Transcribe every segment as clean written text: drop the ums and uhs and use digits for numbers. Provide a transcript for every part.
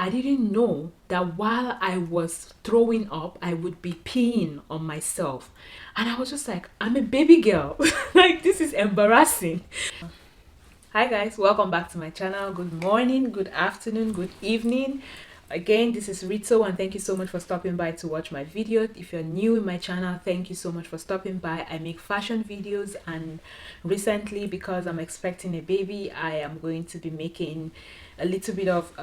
I didn't know that while I was throwing up, I would be peeing on myself. And I was just like, I'm a baby girl. Like, this is embarrassing. Hi guys, welcome back to my channel. Good morning, good afternoon, good evening. Again, this is Rito and thank you so much for stopping by to watch my video. If you're new in my channel, thank you so much for stopping by. I make fashion videos, and recently, because I'm expecting a baby, I am going to be making a little bit of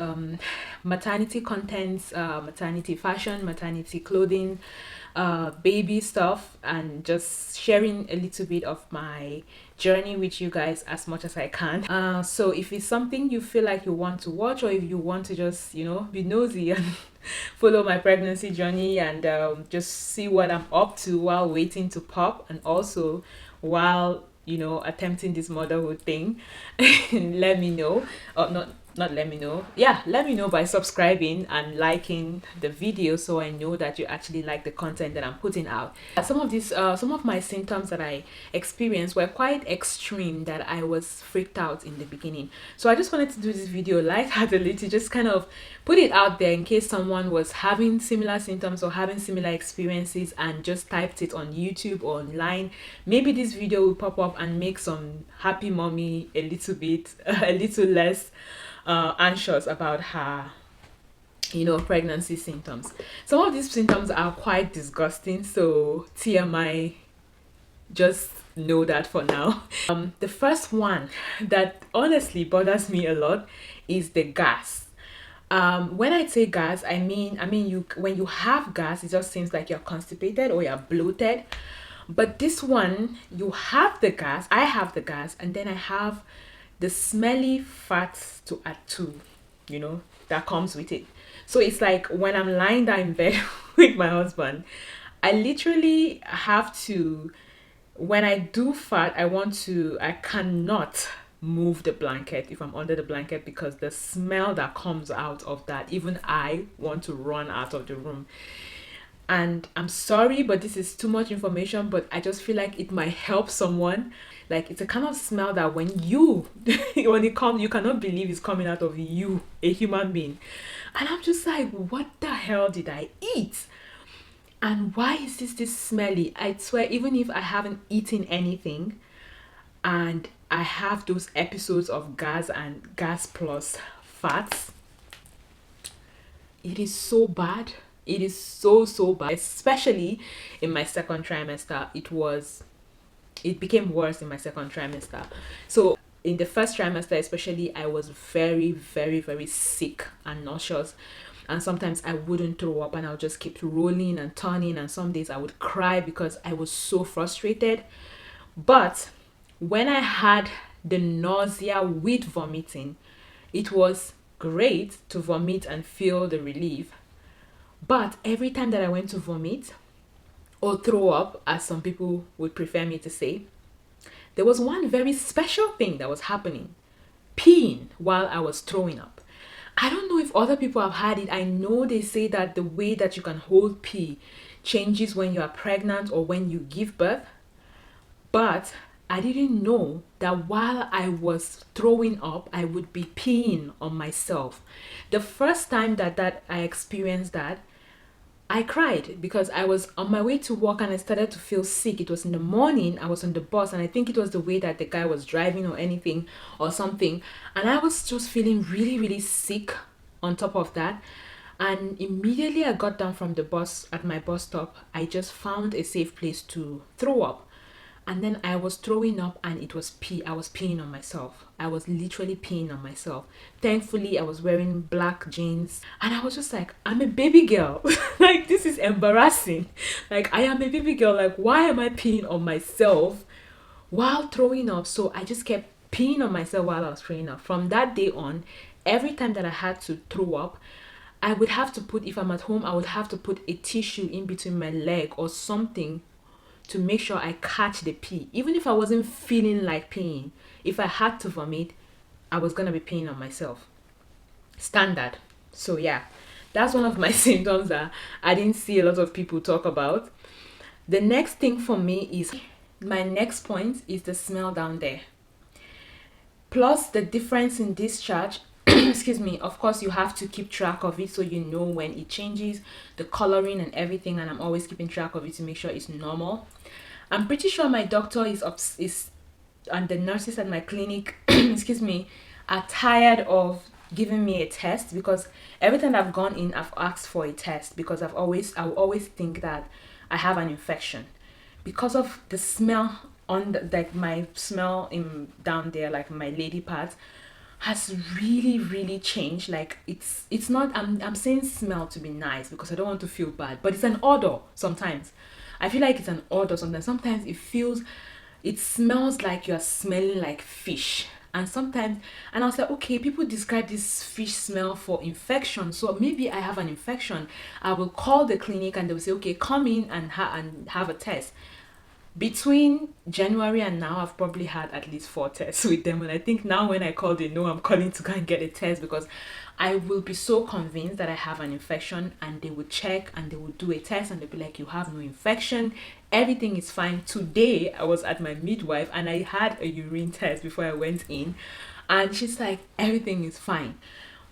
maternity contents, maternity fashion, maternity clothing, baby stuff, and just sharing a little bit of my journey with you guys as much as I can. So if it's something you feel like you want to watch, or if you want to just, you know, be nosy and follow my pregnancy journey and just see what I'm up to while waiting to pop, and also while, you know, attempting this motherhood thing, let me know. Or not let me know, yeah, let me know by subscribing and liking the video, so I know that you actually like the content that I'm putting out. Some of my symptoms that I experienced were quite extreme, that I was freaked out in the beginning. So I just wanted to do this video lightheartedly to just kind of put it out there in case someone was having similar symptoms or having similar experiences and just typed it on YouTube or online. Maybe this video will pop up and make some happy mommy a little bit a little less anxious about her, you know, pregnancy symptoms. Some of these symptoms are quite disgusting, so TMI, just know that for now. The first one that honestly bothers me a lot is the gas. When I say gas, I mean when you have gas, it just seems like you're constipated or you're bloated. But this one, you have the gas, I have the gas, and then I have the smelly fats to add to, you know, that comes with it. So it's like when I'm lying down in bed with my husband, I literally have to, when I do fart, I cannot move the blanket if I'm under the blanket, because the smell that comes out of that, even I want to run out of the room. And I'm sorry, but this is too much information, but I just feel like it might help someone. Like, it's a kind of smell that when it comes, you cannot believe it's coming out of you, a human being. And I'm just like, what the hell did I eat? And why is this smelly? I swear, even if I haven't eaten anything and I have those episodes of gas and gas plus fats, it is so bad. It is so bad, especially in my second trimester. It became worse in my second trimester. So in the first trimester especially, I was very sick and nauseous, and sometimes I wouldn't throw up and I would just keep rolling and turning, and some days I would cry because I was so frustrated. But when I had the nausea with vomiting, it was great to vomit and feel the relief. But every time that I went to vomit or throw up, as some people would prefer me to say, there was one very special thing that was happening: peeing while I was throwing up. I don't know if other people have had it. I know they say that the way that you can hold pee changes when you are pregnant or when you give birth, but I didn't know that while I was throwing up, I would be peeing on myself. The first time that I experienced that, I cried because I was on my way to work and I started to feel sick. It was in the morning, I was on the bus, and I think it was the way that the guy was driving or anything or something. And I was just feeling really sick on top of that. And immediately I got down from the bus at my bus stop, I just found a safe place to throw up. And then I was throwing up and it was pee. I was peeing on myself. I was literally peeing on myself. Thankfully, I was wearing black jeans. And I was just like, I'm a baby girl. Like, this is embarrassing. Like, I am a baby girl. Like, why am I peeing on myself while throwing up? So I just kept peeing on myself while I was throwing up. From that day on, every time that I had to throw up, I would have to put, if I'm at home, I would have to put a tissue in between my leg or something to make sure I catch the pee. Even if I wasn't feeling like peeing, if I had to vomit, I was gonna be peeing on myself. Standard. So yeah, that's one of my symptoms that I didn't see a lot of people talk about. The next thing for me is, my next point is the smell down there. Plus the difference in discharge excuse me, of course you have to keep track of it so you know when it changes, the coloring and everything, and I'm always keeping track of it to make sure it's normal. I'm pretty sure my doctor is and the nurses at my clinic excuse me, are tired of giving me a test, because every time I've gone in I've asked for a test, because I will always think that I have an infection because of the smell on the, like my smell in down there, like my lady parts has really changed. Like it's not, I'm saying smell to be nice because I don't want to feel bad, but it's an odor sometimes. I feel like it's an odor sometimes. Sometimes it smells like you're smelling like fish. And sometimes, and I was like, okay, people describe this fish smell for infection, so maybe I have an infection. I will call the clinic and they'll say, okay, come in and have a test. Between January and now, I've probably had at least 4 tests with them. And I think now when I call, they know I'm calling to go and get a test, because I will be so convinced that I have an infection, and they will check and they will do a test and they'll be like, you have no infection. Everything is fine. Today, I was at my midwife and I had a urine test before I went in. And she's like, everything is fine.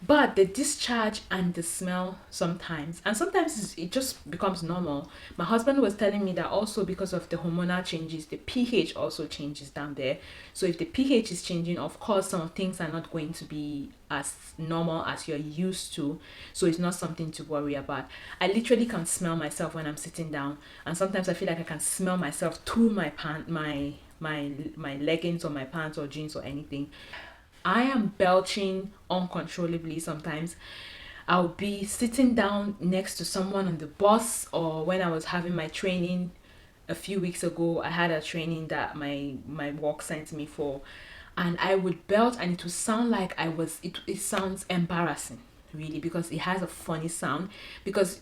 But the discharge and the smell sometimes, and sometimes it just becomes normal. My husband was telling me that also because of the hormonal changes, the pH also changes down there. So if the pH is changing, of course, some things are not going to be as normal as you're used to. So it's not something to worry about. I literally can smell myself when I'm sitting down, and sometimes I feel like I can smell myself through my my leggings or my pants or jeans or anything. I am belching uncontrollably sometimes. I'll be sitting down next to someone on the bus, or when I was having my training a few weeks ago, I had a training that my work sent me for, and I would belch and it would sound like it sounds embarrassing, really, because it has a funny sound, because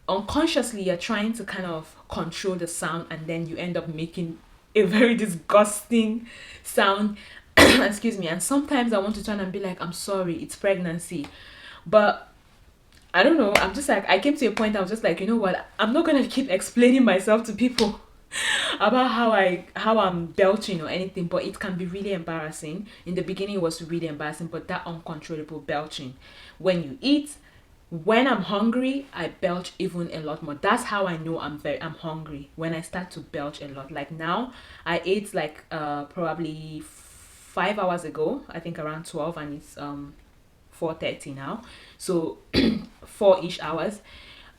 unconsciously you're trying to kind of control the sound, and then you end up making a very disgusting sound. Excuse me. And sometimes I want to turn and be like, I'm sorry, it's pregnancy. But I don't know, I'm just like, I came to a point I was just like, you know what, I'm not gonna keep explaining myself to people about how I'm belching or anything, but it can be really embarrassing. In the beginning it was really embarrassing, but that uncontrollable belching when you eat, when I'm hungry, I belch even a lot more. That's how I know I'm hungry, when I start to belch a lot. Like now, I ate like probably 5 hours ago, I think around 12, and it's 4:30 now, so 4-ish hours,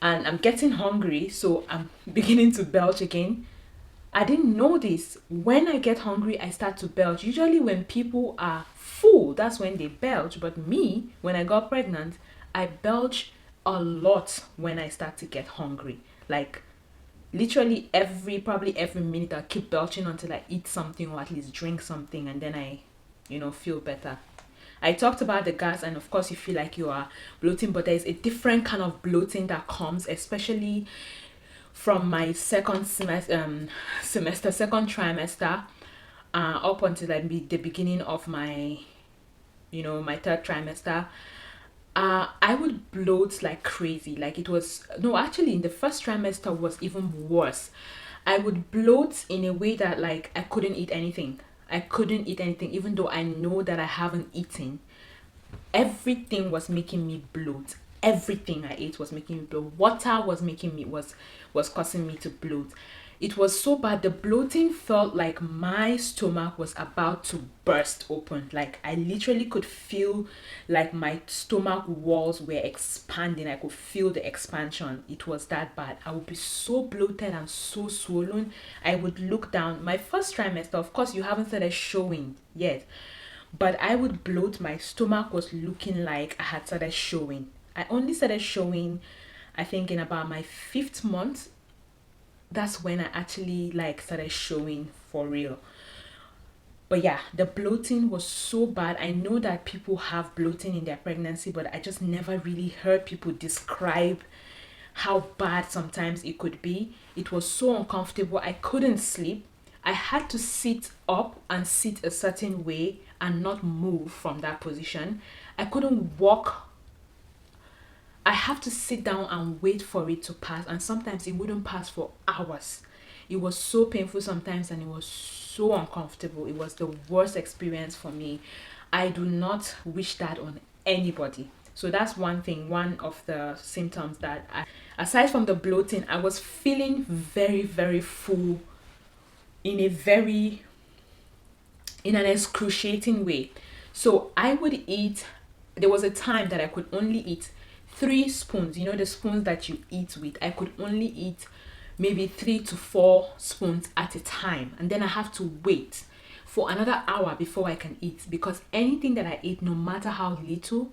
and I'm getting hungry, so I'm beginning to belch again. I didn't know this. When I get hungry, I start to belch. Usually when people are full, that's when they belch. But me, when I got pregnant, I belch a lot when I start to get hungry. Like literally probably every minute I keep belching until I eat something or at least drink something, and then I, feel better. I talked about the gas, and of course you feel like you are bloating, but there's a different kind of bloating that comes, especially from my second trimester, up until like the beginning of my, my third trimester. I would bloat like crazy. Like it was, no, actually in the first trimester was even worse. I would bloat in a way that like I couldn't eat anything. I couldn't eat anything, even though I know that I haven't eaten. Everything was making me bloat. Everything I ate was making me bloat. Water was making me was causing me to bloat. It was so bad. The bloating felt like my stomach was about to burst open. Like I literally could feel like my stomach walls were expanding. I could feel the expansion. It was that bad. I would be so bloated and so swollen. I would look down. My first trimester, of course, you haven't started showing yet, but I would bloat. My stomach was looking like I had started showing. I only started showing, I think, in about my 5th month. That's when I actually like started showing for real. But yeah, the bloating was so bad. I know that people have bloating in their pregnancy, but I just never really heard people describe how bad sometimes it could be. It was so uncomfortable. I couldn't sleep. I had to sit up and sit a certain way and not move from that position. I couldn't walk. I have to sit down and wait for it to pass, and sometimes it wouldn't pass for hours. It was so painful sometimes, and it was so uncomfortable. It was the worst experience for me. I do not wish that on anybody. So that's one thing, one of the symptoms that aside from the bloating, I was feeling very, very full in a very, in an excruciating way. So I would eat, there was a time that I could only eat 3 spoons, the spoons that you eat with. I could only eat maybe 3 to 4 spoons at a time, and then I have to wait for another hour before I can eat, because anything that I ate, no matter how little,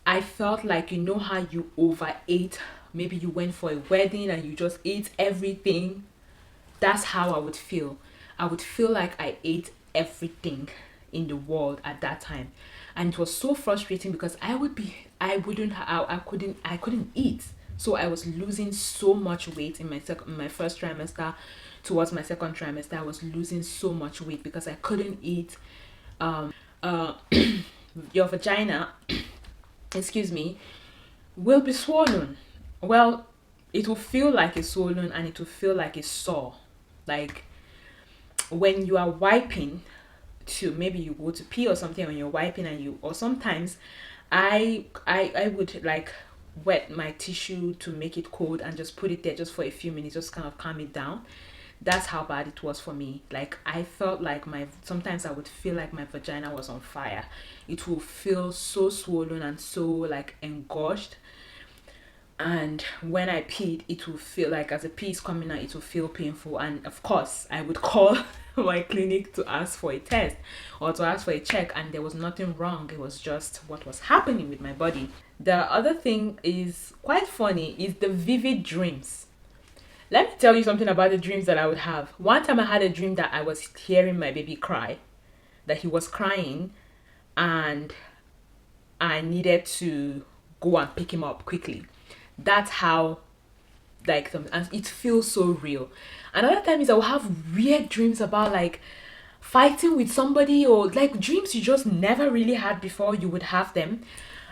I felt like, how you overate. Maybe you went for a wedding and you just ate everything. That's how I would feel. I would feel like I ate everything in the world at that time. And it was so frustrating because I couldn't eat. So I was losing so much weight in my first trimester. Towards my second trimester, I was losing so much weight because I couldn't eat. Your vagina, excuse me, will be swollen. Well, it will feel like it's swollen and it will feel like it's sore. Like when you are wiping, to maybe you go to pee or something when you're wiping, or sometimes I would like wet my tissue to make it cold and just put it there just for a few minutes, just kind of calm it down. That's how bad it was for me. Like I felt like sometimes I would feel like my vagina was on fire. It will feel so swollen and so like engorged. And when I peed, it will feel like, as a pee is coming out, it will feel painful. And of course, I would call my clinic to ask for a test or to ask for a check, and there was nothing wrong. It was just what was happening with my body. The other thing is quite funny is the vivid dreams. Let me tell you something about the dreams that I would have. One time I had a dream that I was hearing my baby cry, that he was crying, and I needed to go and pick him up quickly. That's how, like, and it feels so real. Another time is I will have weird dreams about like fighting with somebody, or like dreams you just never really had before. You would have them,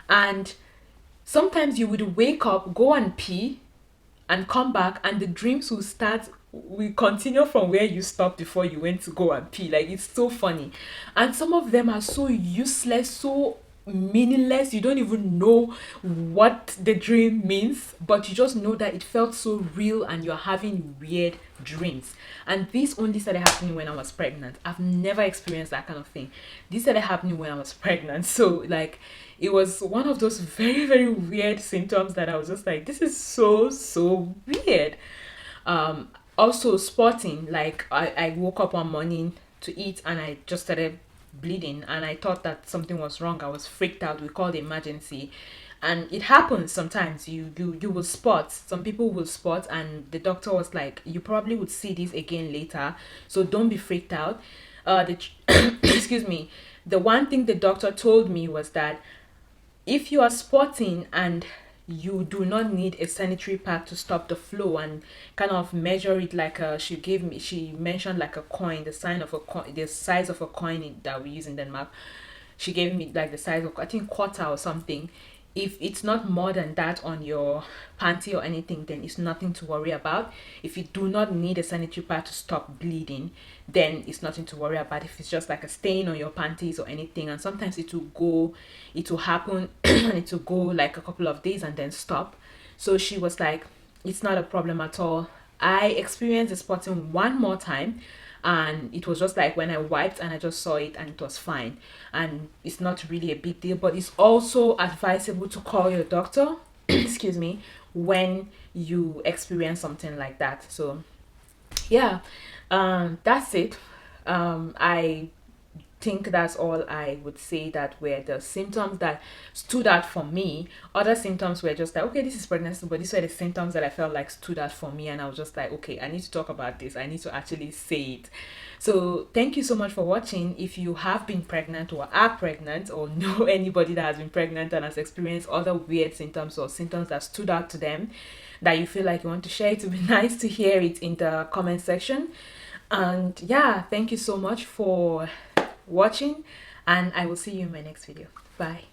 and sometimes you would wake up, go and pee, and come back, and the dreams will continue from where you stopped before you went to go and pee. Like, it's so funny. And some of them are so useless, so meaningless. You don't even know what the dream means, but you just know that it felt so real and you're having weird dreams. And this only started happening when I was pregnant. I've never experienced that kind of thing. This started happening when I was pregnant. So like, it was one of those very, very weird symptoms that I was just like, this is so weird. Also spotting, like I woke up one morning to eat and I just started bleeding, and I thought that something was wrong. I was freaked out. We called the emergency, and it happens sometimes. You will spot, some people will spot, and the doctor was like, you probably would see this again later, so don't be freaked out. Excuse me, the one thing the doctor told me was that if you are spotting and you do not need a sanitary pad to stop the flow, and kind of measure it like she mentioned like a coin, the size of a coin that we use in Denmark. She gave me like the size of, I think, quarter or something. If it's not more than that on your panty or anything, then it's nothing to worry about. If you do not need a sanitary pad to stop bleeding, then it's nothing to worry about. If it's just like a stain on your panties or anything, and sometimes it will happen and it will go like a couple of days and then stop. So she was like, it's not a problem at all. I experienced the spotting one more time, and it was just like when I wiped and I just saw it and it was fine, and it's not really a big deal. But it's also advisable to call your doctor excuse me, when you experience something like that. So yeah, that's it. I think that's all I would say that were the symptoms that stood out for me. Other symptoms were just like, okay, this is pregnancy, but these were the symptoms that I felt like stood out for me, and I was just like, okay, I need to talk about this. I need to actually say it. So thank you so much for watching. If you have been pregnant or are pregnant, or know anybody that has been pregnant and has experienced other weird symptoms or symptoms that stood out to them that you feel like you want to share, it would be nice to hear it in the comment section. And yeah, thank you so much for watching, and I will see you in my next video. Bye.